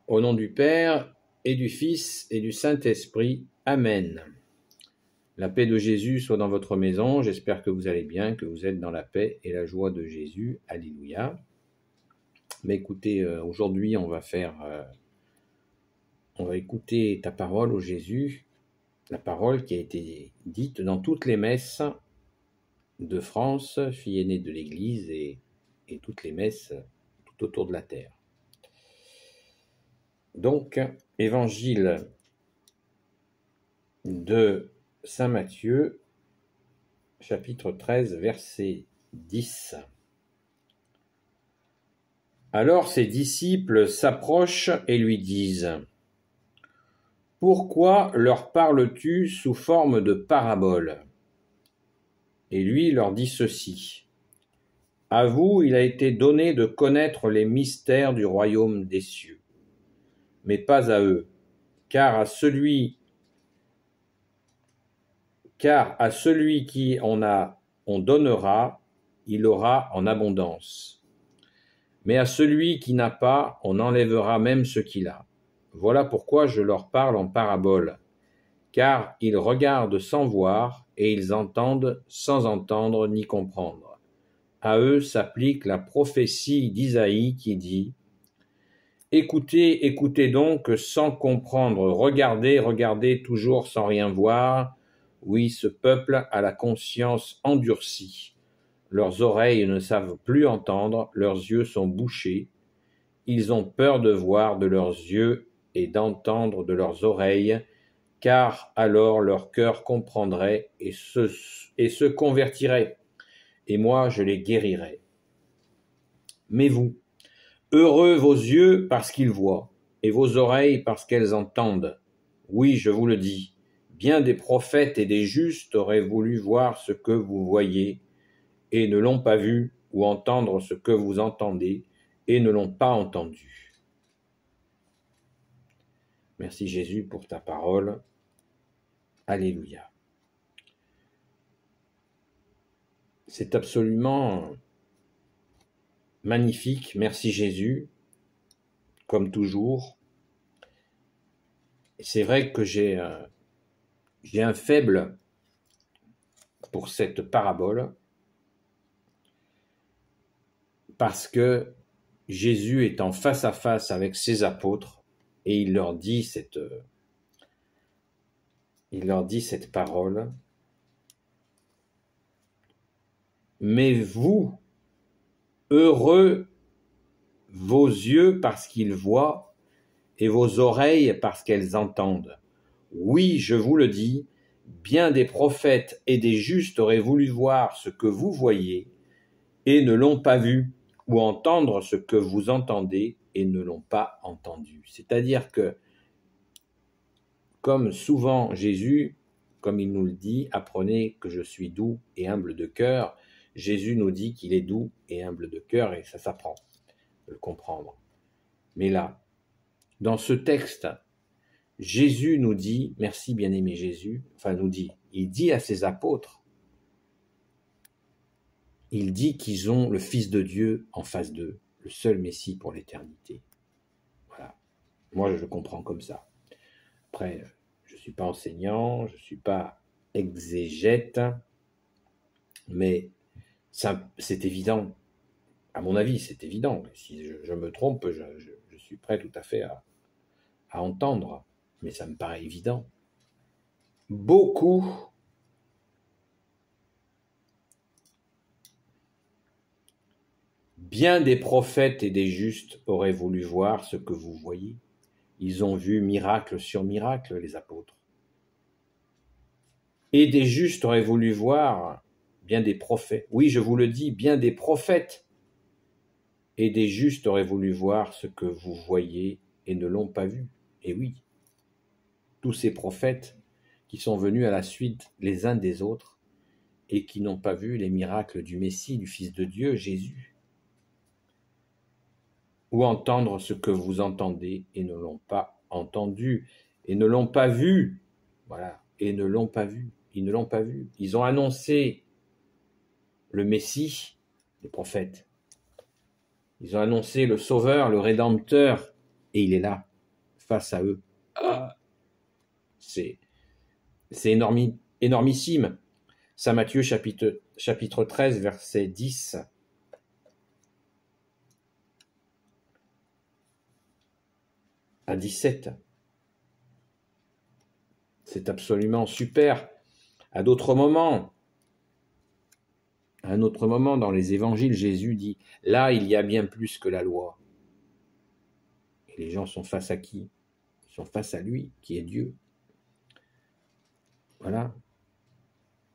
Au nom du Père, et du Fils, et du Saint-Esprit. Amen. La paix de Jésus soit dans votre maison. J'espère que vous allez bien, que vous êtes dans la paix et la joie de Jésus. Alléluia. Mais écoutez, aujourd'hui, on va écouter ta parole, ô Jésus, la parole qui a été dite dans toutes les messes de France, fille aînée de l'Église, et toutes les messes tout autour de la terre. Donc, évangile de Saint Matthieu, chapitre 13, verset 10. Alors ses disciples s'approchent et lui disent : « Pourquoi leur parles-tu sous forme de parabole ? » Et lui leur dit ceci : « À vous, il a été donné de connaître les mystères du royaume des cieux, mais pas à eux, car à celui qui on donnera, il aura en abondance. Mais à celui qui n'a pas, on enlèvera même ce qu'il a. Voilà pourquoi je leur parle en parabole, car ils regardent sans voir, et ils entendent sans entendre ni comprendre. À eux s'applique la prophétie d'Isaïe qui dit : « Écoutez, écoutez donc sans comprendre, regardez, regardez toujours sans rien voir. Oui, ce peuple a la conscience endurcie. Leurs oreilles ne savent plus entendre, leurs yeux sont bouchés. Ils ont peur de voir de leurs yeux et d'entendre de leurs oreilles, car alors leur cœur comprendrait et se convertirait, et moi je les guérirais. Mais vous, heureux vos yeux parce qu'ils voient, et vos oreilles parce qu'elles entendent. Oui, je vous le dis, bien des prophètes et des justes auraient voulu voir ce que vous voyez, et ne l'ont pas vu, ou entendre ce que vous entendez, et ne l'ont pas entendu. » Merci Jésus pour ta parole. Alléluia. C'est absolument magnifique. Merci Jésus, comme toujours. C'est vrai que j'ai un faible pour cette parabole, parce que Jésus est en face à face avec ses apôtres et il leur dit cette parole. Mais vous, heureux vos yeux parce qu'ils voient et vos oreilles parce qu'elles entendent. Oui, je vous le dis, bien des prophètes et des justes auraient voulu voir ce que vous voyez et ne l'ont pas vu, ou entendre ce que vous entendez et ne l'ont pas entendu. C'est-à-dire que, comme souvent Jésus, comme il nous le dit, apprenez que je suis doux et humble de cœur, Jésus nous dit qu'il est doux et humble de cœur, et ça s'apprend de le comprendre. Mais là, dans ce texte, Jésus nous dit, merci bien-aimé Jésus, il dit à ses apôtres, il dit qu'ils ont le Fils de Dieu en face d'eux, le seul Messie pour l'éternité. Voilà. Moi, je le comprends comme ça. Après, je ne suis pas enseignant, je ne suis pas exégète, mais ça, c'est évident. À mon avis, c'est évident. Si je me trompe, je suis prêt tout à fait à entendre, mais ça me paraît évident. Bien des prophètes et des justes auraient voulu voir ce que vous voyez. Ils ont vu miracle sur miracle, les apôtres. Et des justes auraient voulu voir bien des prophètes. Oui, je vous le dis, bien des prophètes et des justes auraient voulu voir ce que vous voyez et ne l'ont pas vu. Et oui, tous ces prophètes qui sont venus à la suite les uns des autres et qui n'ont pas vu les miracles du Messie, du Fils de Dieu, Jésus. Ou entendre ce que vous entendez et ne l'ont pas entendu, et ne l'ont pas vu. Voilà, et ne l'ont pas vu. Ils ne l'ont pas vu. Ils ont annoncé le Messie, les prophètes. Ils ont annoncé le Sauveur, le Rédempteur, et il est là. face à eux. Ah, c'est énormissime. Saint Matthieu chapitre 13, verset 10. À 17. C'est absolument super. À un autre moment dans les évangiles, Jésus dit, là, il y a bien plus que la loi. Et les gens sont face à qui? Ils sont face à lui, qui est Dieu. Voilà.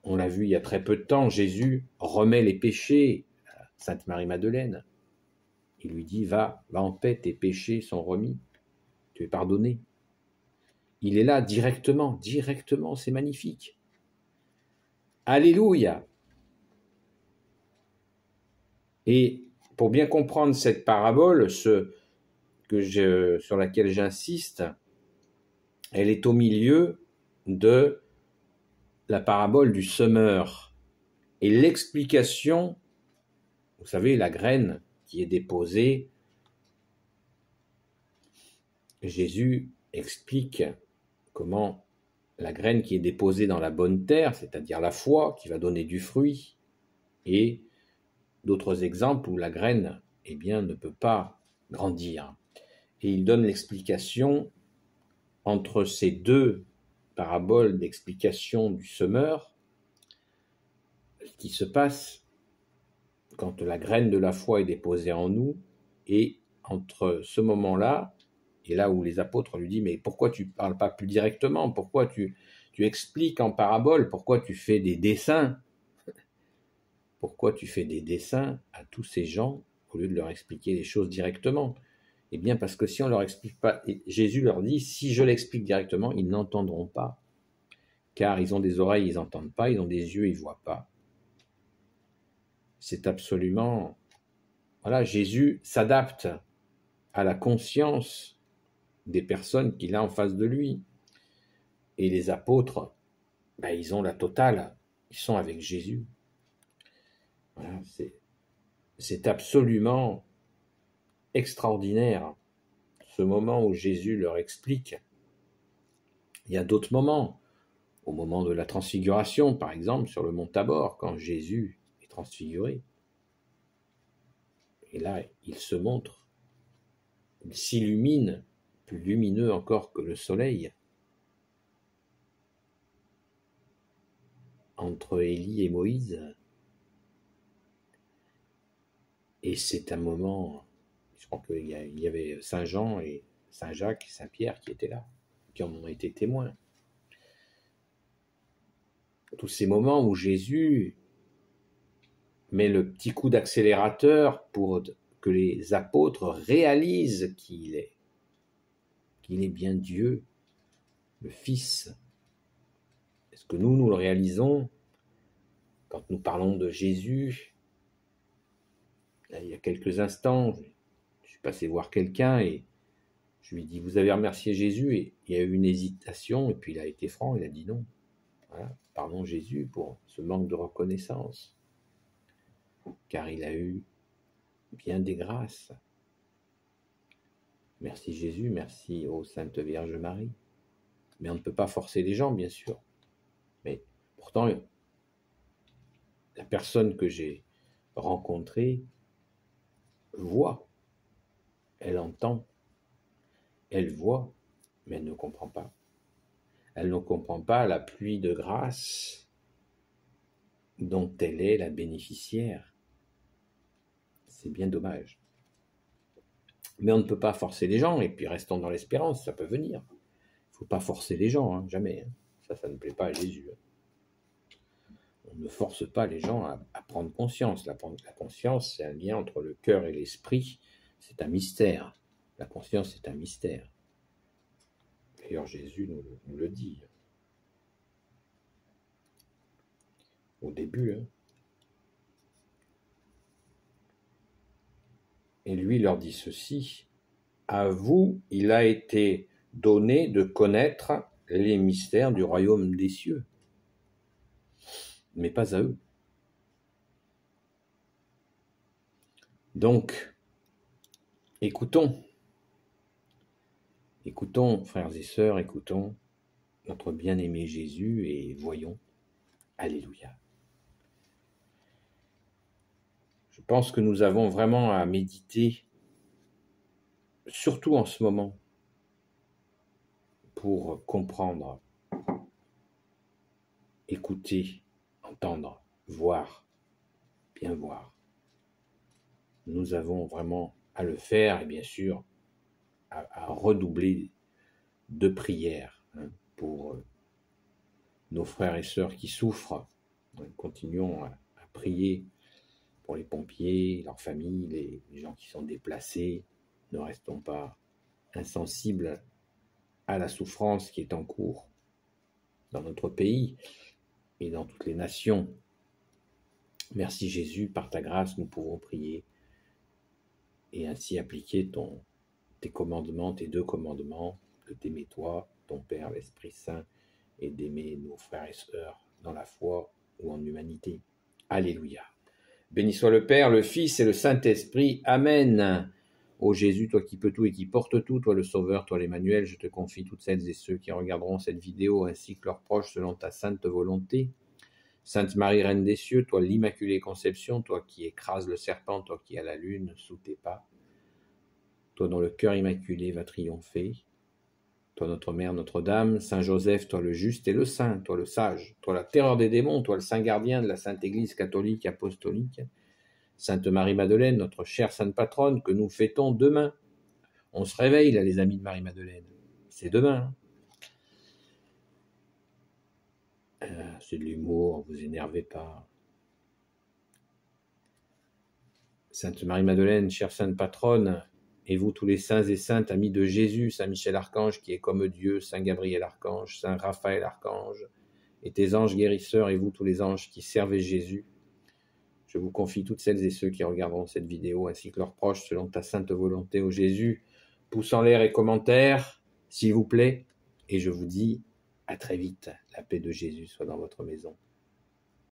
On l'a vu il y a très peu de temps, Jésus remet les péchés à Sainte Marie-Madeleine. Il lui dit, va en paix, tes péchés sont remis, tu es pardonné. Il est là directement, c'est magnifique. Alléluia. Et pour bien comprendre cette parabole, sur laquelle j'insiste, elle est au milieu de la parabole du semeur. Et l'explication, vous savez, la graine qui est déposée, Jésus explique comment la graine qui est déposée dans la bonne terre, c'est-à-dire la foi, qui va donner du fruit, et d'autres exemples où la graine, ne peut pas grandir. Et il donne l'explication entre ces deux paraboles d'explication du semeur, ce qui se passe quand la graine de la foi est déposée en nous, et entre ce moment-là, et là où les apôtres lui disent, mais pourquoi tu ne parles pas plus directement? Pourquoi tu expliques en parabole? Pourquoi tu fais des dessins? Pourquoi tu fais des dessins à tous ces gens au lieu de leur expliquer les choses directement? Eh bien, parce que si on ne leur explique pas, Jésus leur dit, si je l'explique directement, ils n'entendront pas. Car ils ont des oreilles, ils n'entendent pas, ils ont des yeux, ils ne voient pas. C'est absolument... Voilà, Jésus s'adapte à la conscience des personnes qu'il a en face de lui. Et les apôtres, ils ont la totale. Ils sont avec Jésus. Voilà, c'est absolument extraordinaire, ce moment où Jésus leur explique. Il y a d'autres moments, au moment de la transfiguration, par exemple, sur le mont Tabor, quand Jésus est transfiguré. Et là, il se montre, il s'illumine, plus lumineux encore que le soleil, entre Élie et Moïse. Et c'est un moment, je crois qu'il y avait Saint Jean et Saint Jacques et Saint Pierre qui étaient là, qui en ont été témoins. Tous ces moments où Jésus met le petit coup d'accélérateur pour que les apôtres réalisent qu'il est bien Dieu, le Fils. Est-ce que nous le réalisons quand nous parlons de Jésus? Là, il y a quelques instants, je suis passé voir quelqu'un et je lui ai dit, vous avez remercié Jésus? Et il y a eu une hésitation, et puis il a été franc, il a dit non. Voilà, pardon Jésus pour ce manque de reconnaissance, car il a eu bien des grâces. Merci Jésus, merci ô Sainte Vierge Marie. Mais on ne peut pas forcer les gens, bien sûr. Mais pourtant, la personne que j'ai rencontrée voit, elle entend, elle voit, mais elle ne comprend pas. Elle ne comprend pas la pluie de grâce dont elle est la bénéficiaire. C'est bien dommage. Mais on ne peut pas forcer les gens, et puis restons dans l'espérance, ça peut venir. Il ne faut pas forcer les gens, jamais. Ça ne plaît pas à Jésus. On ne force pas les gens à prendre conscience. La conscience, c'est un lien entre le cœur et l'esprit. C'est un mystère. La conscience, c'est un mystère. D'ailleurs, Jésus nous le dit. Au début. Et lui leur dit ceci. À vous, il a été donné de connaître les mystères du royaume des cieux. Mais pas à eux. Donc, écoutons Écoutons, frères et sœurs, écoutons notre bien-aimé Jésus et voyons. Alléluia. Je pense que nous avons vraiment à méditer, surtout en ce moment, pour comprendre, écouter, entendre, voir, bien voir. Nous avons vraiment à le faire et bien sûr à redoubler de prières pour nos frères et sœurs qui souffrent. Continuons à prier pour les pompiers, leurs familles, les gens qui sont déplacés. Ne restons pas insensibles à la souffrance qui est en cours dans notre pays et dans toutes les nations. Merci Jésus, par ta grâce, nous pouvons prier et ainsi appliquer tes commandements, tes 2 commandements, de t'aimer toi, ton Père, l'Esprit Saint, et d'aimer nos frères et sœurs dans la foi ou en humanité. Alléluia. Béni soit le Père, le Fils et le Saint-Esprit. Amen. Ô Jésus, toi qui peux tout et qui portes tout, toi le Sauveur, toi l'Emmanuel, je te confie toutes celles et ceux qui regarderont cette vidéo ainsi que leurs proches selon ta sainte volonté. Sainte Marie, Reine des cieux, toi l'Immaculée Conception, toi qui écrases le serpent, toi qui as la lune sous tes pas, toi dont le cœur immaculé va triompher, toi notre Mère Notre-Dame, Saint Joseph, toi le juste et le saint, toi le sage, toi la terreur des démons, toi le saint gardien de la Sainte Église catholique apostolique, Sainte Marie-Madeleine, notre chère sainte patronne, que nous fêtons demain. On se réveille là les amis de Marie-Madeleine, c'est demain. C'est de l'humour, vous énervez pas. Sainte Marie-Madeleine, chère sainte patronne, et vous tous les saints et saintes, amis de Jésus, Saint Michel Archange qui est comme Dieu, Saint Gabriel Archange, Saint Raphaël Archange, et tes anges guérisseurs, et vous tous les anges qui servez Jésus, je vous confie toutes celles et ceux qui regarderont cette vidéo, ainsi que leurs proches, selon ta sainte volonté, ô Jésus. Pouce en l'air et commentaires, s'il vous plaît, et je vous dis à très vite. La paix de Jésus soit dans votre maison.